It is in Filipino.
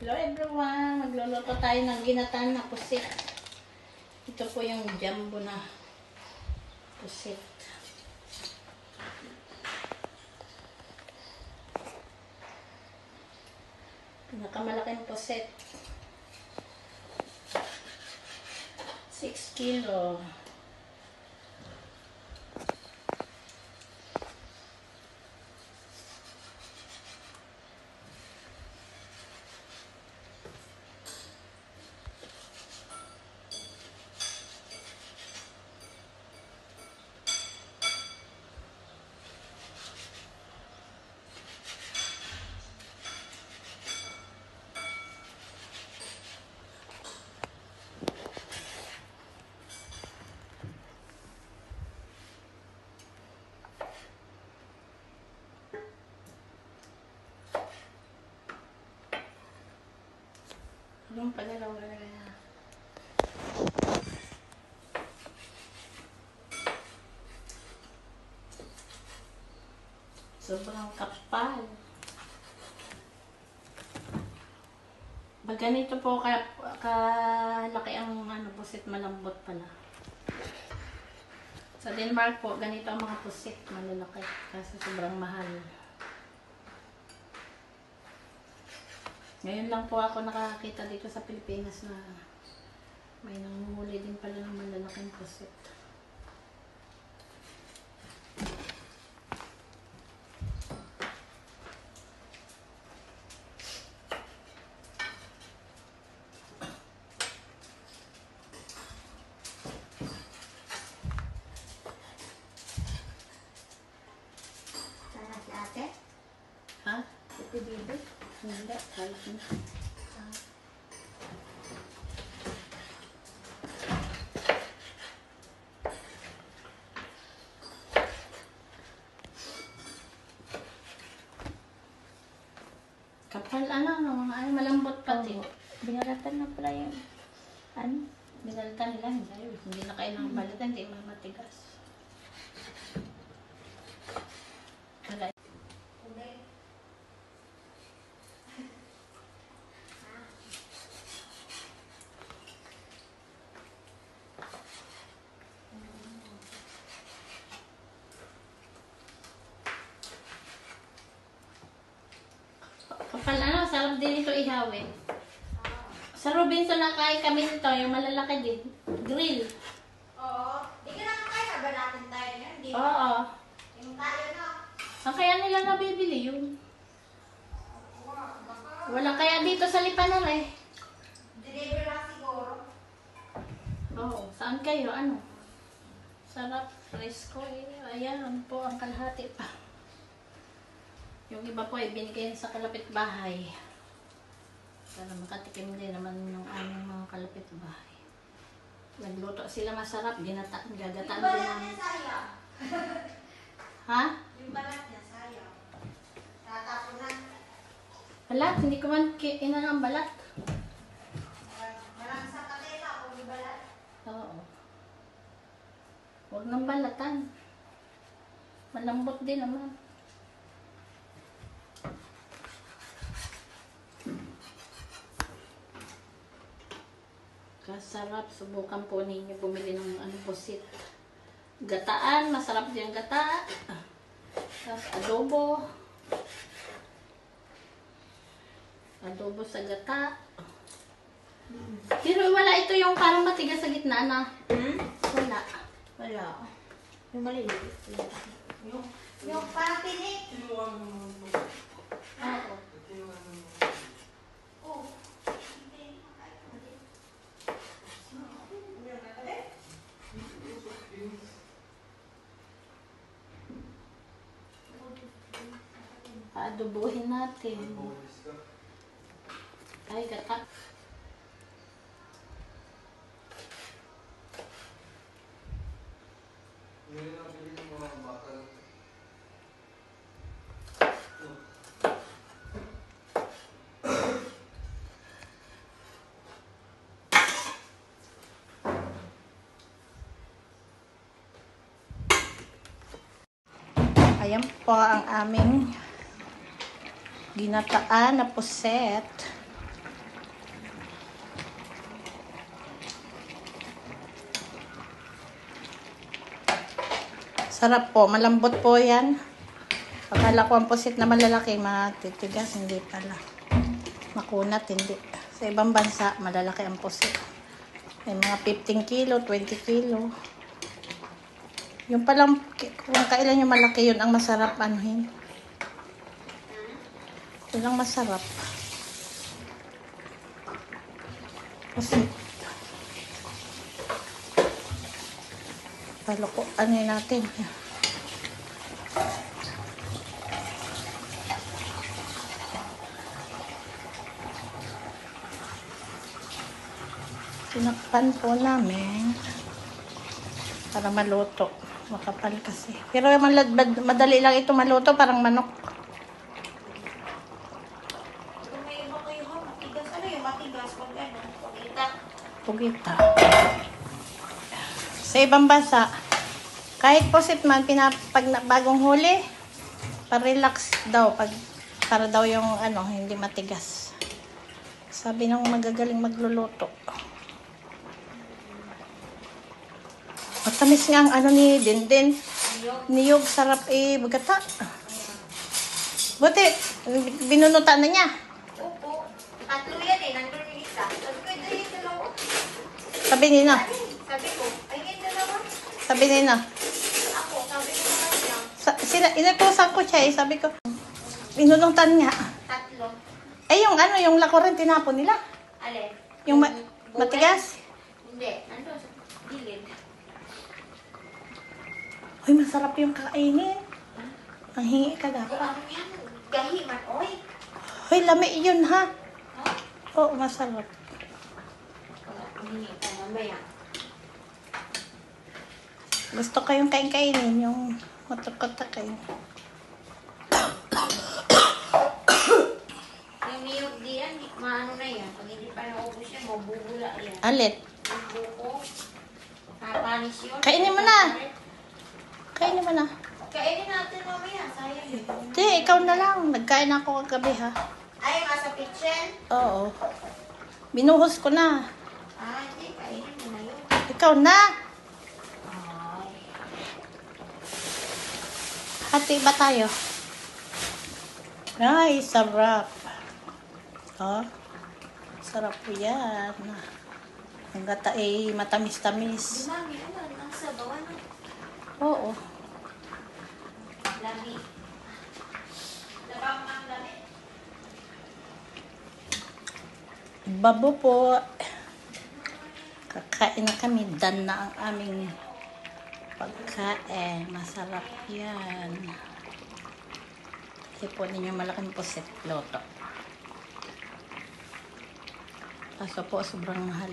Hello everyone! Magluluto tayo ng ginataan na pusit. Ito po yung jumbo na pusit. Pinakamalaking pusit. 6 kilo. Yung pagalaw na sobrang kapal. Pag ganito po kalaki ang pusit, malambot pala. Sa Denmark po, ganito ang mga pusit, malalaki. Kasi sobrang mahal. Ngayon lang po ako nakakita dito sa Pilipinas na may nanguhuli din pala ng malalaking pusit. Sana si ate? Ha? Ito baby? Hindi, kahit na. Kapal malambot pati. Binalatan na pala yung Binalitan nila, hindi na kailangang balitan, hindi matigas. Wala. Kapal sarap din ito ihawin. Sa Robinson nakain kami nito, yung malalaki din. Grill. Oo. Di ka nakakain na ba natin tayo niyan? Di ba? Oo. Yung tayo na. Saan kaya nila nabibili yun? Wala kaya dito sa Lipanan eh. Deliver lang siguro. Oo. Saan kayo? Ano? Sarap. Fresco eh. Ayan po ang kalahati pa. Yung iba po ay binigay sa kalapit-bahay. Para makatikim din naman ng aming mga kalapit-bahay. Nagluto sila masarap. Gagataan din Yung balat namin. niya sayang. Ha? Yung balat niya sayang. Tatapunan. Balat? Hindi ko man inang ang balat. Marang sa katela o yung balat. Oo. Huwag nang balatan. Malambot din naman. Kasarap. Subukan po ninyo bumili ng pusit. Gataan. Masarap din gata. Tapos adobo. Adobo sa gata. Pero wala ito yung parang matigas sa gitna na. Wala. Wala. Yung maliliit. Yung parang pinik. Oo. Adobohin natin. Ay, gata. Ayan po ang aming ginataan na puset. Sarap po. Malambot po yan. Akala ko ang pusit na malalaki, matitigas. Hindi pala. Makunat, hindi. Sa ibang bansa, malalaki ang pusit. May mga 15 kilo, 20 kilo. Yung palang, kung kailan yung malaki, yun ang masarap anuhin. Yun ang masarap. Pusit. Paloko, ano yun natin? Tinakpan po namin para maluto. Makapal kasi. Pero madali lang ito maluto, parang manok. Kung may iba kayo ha, matigas. Ano yung matigas? Pag ano, pagita. Pugita. Sa ibang bansa, kahit pusit man, bagong huli, pa-relax daw, para daw yung ano, hindi matigas. Sabi ng magagaling magluluto. Matamis nga ang ano ni Dindin. Niyog, sarap bagata. Buti, binunutan na niya. Opo. Tatlo yan eh. Nandun yung isa. Sabi ko, ito yung dalawa. Sabi nina. Sabi ko, ay yung dalawa. Sabi nina. Ako, sabi ko naman lang. Inutusan ko siya sabi ko, binunutan niya. Tatlo. Yung ano, yung lakuran tinapon nila. Alin? Yung Buwan? matigas. Hindi. Nandun sa gilid. Hoy, masarap yung kakainin. Ang hingi ka dapat. Ano yan? Gahi man, oy. Hoy, lami yun ha. Ha? Oo, masarap. Hindi ka mamaya. Gusto ko yung kain-kainin, yung matukot-takay. Yung niyog diyan, maano na yan. Pag hindi pa naubos yan, mabubula yan. Alit. Yung buko, papanis yun. Kainin mo na. Kainin mo na. Kainin natin mamaya, sayang yun. Hindi, ikaw na lang. Nagkain ako kagabi ha. Ay, nasa kitchen? Oo. Binuhos ko na. Ah, hindi, kainin mo na yun. Ikaw na. Ay. Hati ba tayo? Ay, sarap. Oh, sarap po yan. Ang gata ay matamis-tamis. Di mami, ano, nasa bawa na. Oo. Lami. Labang ang lami. Babo po. Kakain na kami. Dan na ang aming pagkain. Masarap yan. Kasi po ninyo malaking pusit loto. Kaso po sobrang mahal.